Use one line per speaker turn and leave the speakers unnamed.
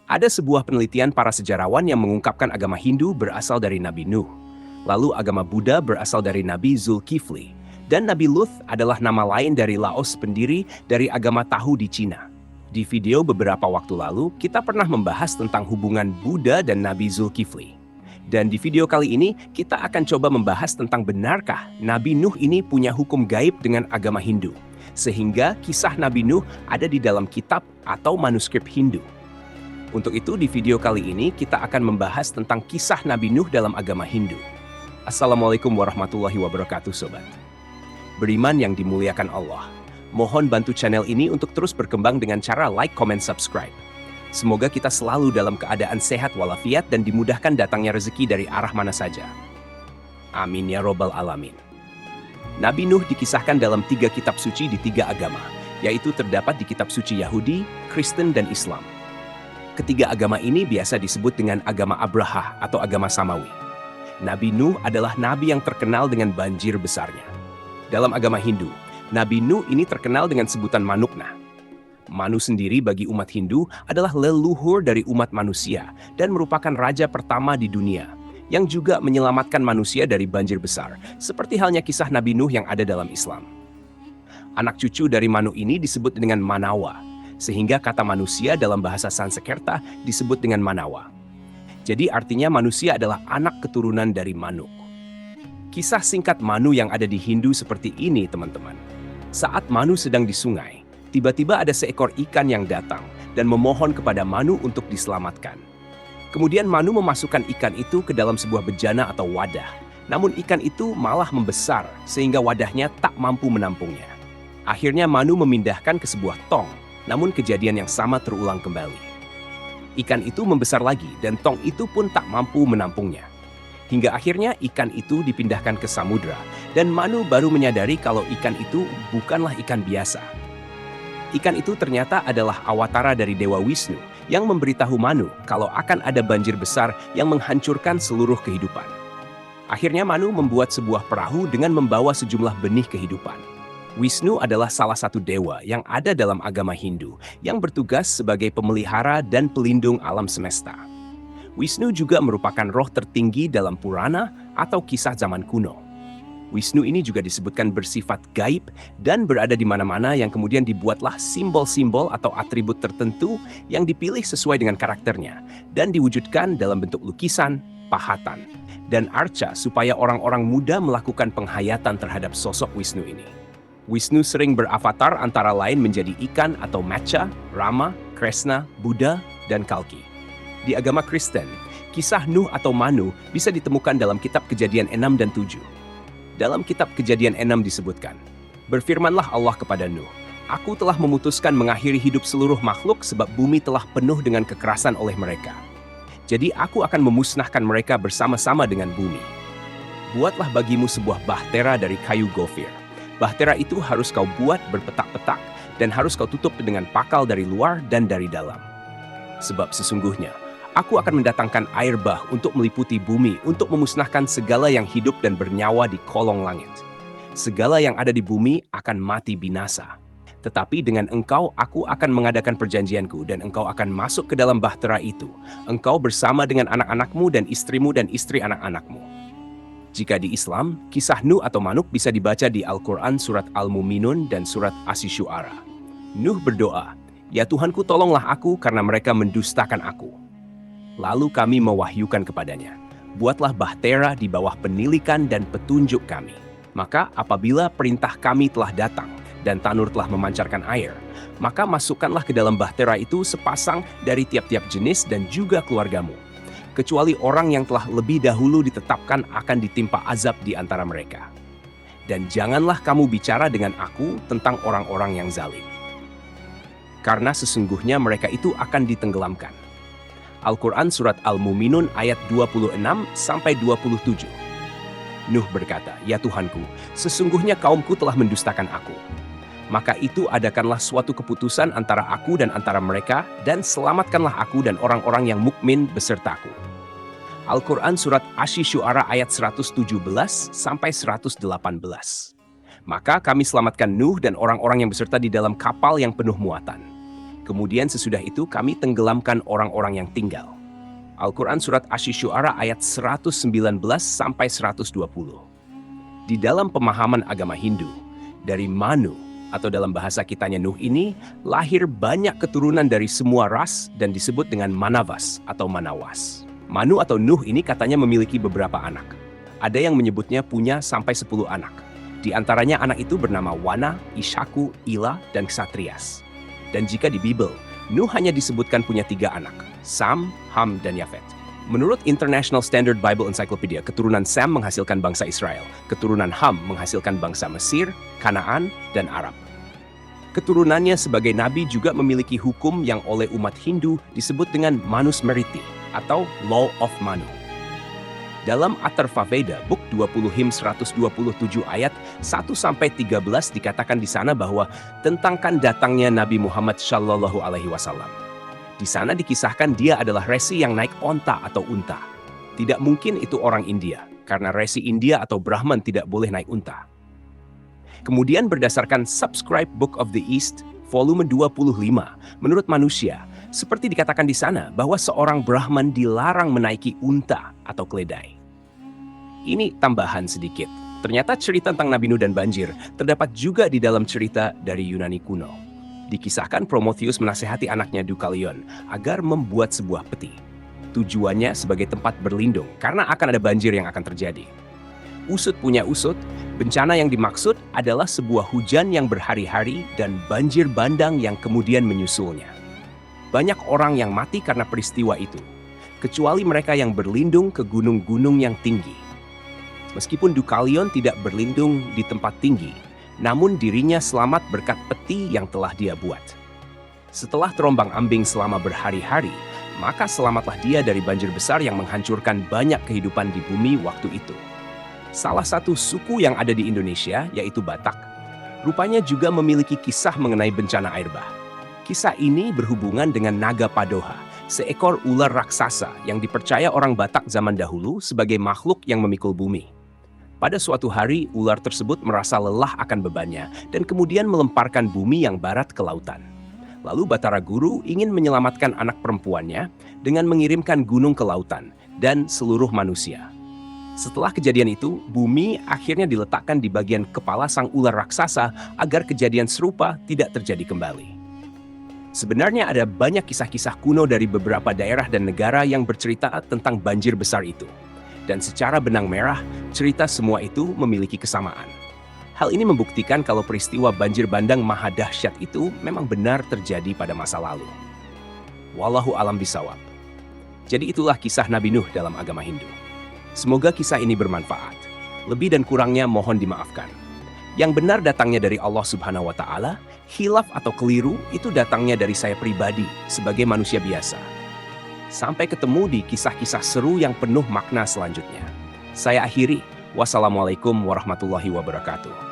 Ada sebuah penelitian para sejarawan yang mengungkapkan agama Hindu berasal dari Nabi Nuh. Lalu agama Buddha berasal dari Nabi Zulkifli. Dan Nabi Luth adalah nama lain dari Laos, pendiri dari agama Tahu di Cina. Di video beberapa waktu lalu, kita pernah membahas tentang hubungan Buddha dan Nabi Zulkifli. Dan di video kali ini, kita akan coba membahas tentang benarkah Nabi Nuh ini punya hukum gaib dengan agama Hindu. Sehingga kisah Nabi Nuh ada di dalam kitab atau manuskrip Hindu. Untuk itu, di video kali ini kita akan membahas tentang kisah Nabi Nuh dalam agama Hindu. Assalamualaikum warahmatullahi wabarakatuh, Sobat. Beriman yang dimuliakan Allah. Mohon bantu channel ini untuk terus berkembang dengan cara like, comment, subscribe. Semoga kita selalu dalam keadaan sehat walafiat dan dimudahkan datangnya rezeki dari arah mana saja. Amin ya robbal alamin. Nabi Nuh dikisahkan dalam 3 kitab suci di 3 agama, yaitu terdapat di kitab suci Yahudi, Kristen, dan Islam. Ketiga agama ini biasa disebut dengan agama Abraha atau agama Samawi. Nabi Nuh adalah nabi yang terkenal dengan banjir besarnya. Dalam agama Hindu, Nabi Nuh ini terkenal dengan sebutan Manukna. Manu sendiri bagi umat Hindu adalah leluhur dari umat manusia dan merupakan raja pertama di dunia yang juga menyelamatkan manusia dari banjir besar, seperti halnya kisah Nabi Nuh yang ada dalam Islam. Anak cucu dari Manu ini disebut dengan Manawa, sehingga kata manusia dalam bahasa Sanskerta disebut dengan Manawa. Jadi artinya manusia adalah anak keturunan dari Manuk. Kisah singkat Manu yang ada di Hindu seperti ini, teman-teman. Saat Manu sedang di sungai, tiba-tiba ada seekor ikan yang datang dan memohon kepada Manu untuk diselamatkan. Kemudian Manu memasukkan ikan itu ke dalam sebuah bejana atau wadah. Namun ikan itu malah membesar sehingga wadahnya tak mampu menampungnya. Akhirnya Manu memindahkan ke sebuah tong, namun kejadian yang sama terulang kembali. Ikan itu membesar lagi dan tong itu pun tak mampu menampungnya. Hingga akhirnya ikan itu dipindahkan ke samudra dan Manu baru menyadari kalau ikan itu bukanlah ikan biasa. Ikan itu ternyata adalah awatara dari Dewa Wisnu yang memberitahu Manu kalau akan ada banjir besar yang menghancurkan seluruh kehidupan. Akhirnya Manu membuat sebuah perahu dengan membawa sejumlah benih kehidupan. Wisnu adalah salah satu dewa yang ada dalam agama Hindu yang bertugas sebagai pemelihara dan pelindung alam semesta. Wisnu juga merupakan roh tertinggi dalam Purana atau kisah zaman kuno. Wisnu ini juga disebutkan bersifat gaib dan berada di mana-mana yang kemudian dibuatlah simbol-simbol atau atribut tertentu yang dipilih sesuai dengan karakternya dan diwujudkan dalam bentuk lukisan, pahatan, dan arca supaya orang-orang muda melakukan penghayatan terhadap sosok Wisnu ini. Wisnu sering beravatar antara lain menjadi ikan atau Matsya, Rama, Krishna, Buddha, dan Kalki. Di agama Kristen, kisah Nuh atau Manu bisa ditemukan dalam kitab Kejadian 6 dan 7. Dalam kitab Kejadian 6 disebutkan, "Berfirmanlah Allah kepada Nuh, Aku telah memutuskan mengakhiri hidup seluruh makhluk sebab bumi telah penuh dengan kekerasan oleh mereka. Jadi aku akan memusnahkan mereka bersama-sama dengan bumi. Buatlah bagimu sebuah bahtera dari kayu gofir. Bahtera itu harus kau buat berpetak-petak dan harus kau tutup dengan pakal dari luar dan dari dalam. Sebab sesungguhnya, Aku akan mendatangkan air bah untuk meliputi bumi untuk memusnahkan segala yang hidup dan bernyawa di kolong langit. Segala yang ada di bumi akan mati binasa. Tetapi dengan engkau aku akan mengadakan perjanjianku dan engkau akan masuk ke dalam bahtera itu. Engkau bersama dengan anak-anakmu dan istrimu dan istri anak-anakmu." Jika di Islam, kisah Nuh atau Manuk bisa dibaca di Al-Quran surat Al-Muminun dan surat Asy-Syu'ara. Nuh berdoa, "Ya Tuhanku, tolonglah aku karena mereka mendustakan aku." Lalu kami mewahyukan kepadanya, "Buatlah bahtera di bawah penilikan dan petunjuk kami. Maka apabila perintah kami telah datang dan tanur telah memancarkan air, maka masukkanlah ke dalam bahtera itu sepasang dari tiap-tiap jenis dan juga keluargamu, kecuali orang yang telah lebih dahulu ditetapkan akan ditimpa azab di antara mereka. Dan janganlah kamu bicara dengan aku tentang orang-orang yang zalim. Karena sesungguhnya mereka itu akan ditenggelamkan." Al-Quran Surat Al-Muminun ayat 26-27. Nuh berkata, "Ya Tuhanku, sesungguhnya kaumku telah mendustakan aku. Maka itu adakanlah suatu keputusan antara aku dan antara mereka, dan selamatkanlah aku dan orang-orang yang mukmin besertaku." Al-Quran Surat Asy-Syu'ara ayat 117-118. Maka kami selamatkan Nuh dan orang-orang yang beserta di dalam kapal yang penuh muatan. Kemudian sesudah itu kami tenggelamkan orang-orang yang tinggal. Al-Quran Surat Asy-Syu'ara ayat 119 sampai 120. Di dalam pemahaman agama Hindu, dari Manu atau dalam bahasa kitanya Nuh ini, lahir banyak keturunan dari semua ras dan disebut dengan Manavas atau Manawas. Manu atau Nuh ini katanya memiliki beberapa anak. Ada yang menyebutnya punya sampai 10 anak. Di antaranya anak itu bernama Wana, Ishaku, Ila, dan Ksatrias. Dan jika di Bible, Nuh hanya disebutkan punya 3 anak, Sam, Ham, dan Yafet. Menurut International Standard Bible Encyclopedia, keturunan Sam menghasilkan bangsa Israel, keturunan Ham menghasilkan bangsa Mesir, Kanaan, dan Arab. Keturunannya sebagai nabi juga memiliki hukum yang oleh umat Hindu disebut dengan Manusmriti atau Law of Manu. Dalam Atharva Veda, Book 20 Him 127 ayat 1-13 dikatakan di sana bahwa tentangkan datangnya Nabi Muhammad Shallallahu Alaihi Wasallam. Di sana dikisahkan dia adalah resi yang naik onta atau unta. Tidak mungkin itu orang India, karena resi India atau Brahman tidak boleh naik unta. Kemudian berdasarkan Subscribe Book of the East, volume 25, menurut manusia, seperti dikatakan di sana bahwa seorang Brahman dilarang menaiki unta atau keledai. Ini tambahan sedikit. Ternyata cerita tentang Nabi Nuh dan banjir terdapat juga di dalam cerita dari Yunani kuno. Dikisahkan Prometheus menasihati anaknya Deucalion agar membuat sebuah peti. Tujuannya sebagai tempat berlindung karena akan ada banjir yang akan terjadi. Usut punya usut, bencana yang dimaksud adalah sebuah hujan yang berhari-hari dan banjir bandang yang kemudian menyusulnya. Banyak orang yang mati karena peristiwa itu, kecuali mereka yang berlindung ke gunung-gunung yang tinggi. Meskipun Deucalion tidak berlindung di tempat tinggi, namun dirinya selamat berkat peti yang telah dia buat. Setelah terombang-ambing selama berhari-hari, maka selamatlah dia dari banjir besar yang menghancurkan banyak kehidupan di bumi waktu itu. Salah satu suku yang ada di Indonesia, yaitu Batak, rupanya juga memiliki kisah mengenai bencana air bah. Kisah ini berhubungan dengan Naga Padoha, seekor ular raksasa yang dipercaya orang Batak zaman dahulu sebagai makhluk yang memikul bumi. Pada suatu hari, ular tersebut merasa lelah akan bebannya dan kemudian melemparkan bumi yang barat ke lautan. Lalu Batara Guru ingin menyelamatkan anak perempuannya dengan mengirimkan gunung ke lautan dan seluruh manusia. Setelah kejadian itu, bumi akhirnya diletakkan di bagian kepala sang ular raksasa agar kejadian serupa tidak terjadi kembali. Sebenarnya ada banyak kisah-kisah kuno dari beberapa daerah dan negara yang bercerita tentang banjir besar itu. Dan secara benang merah, cerita semua itu memiliki kesamaan. Hal ini membuktikan kalau peristiwa banjir bandang maha dahsyat itu memang benar terjadi pada masa lalu. Wallahu alam bisawab. Jadi itulah kisah Nabi Nuh dalam agama Hindu. Semoga kisah ini bermanfaat. Lebih dan kurangnya mohon dimaafkan. Yang benar datangnya dari Allah Subhanahu wa Ta'ala, khilaf atau keliru itu datangnya dari saya pribadi sebagai manusia biasa. Sampai ketemu di kisah-kisah seru yang penuh makna selanjutnya. Saya akhiri. Wassalamualaikum warahmatullahi wabarakatuh.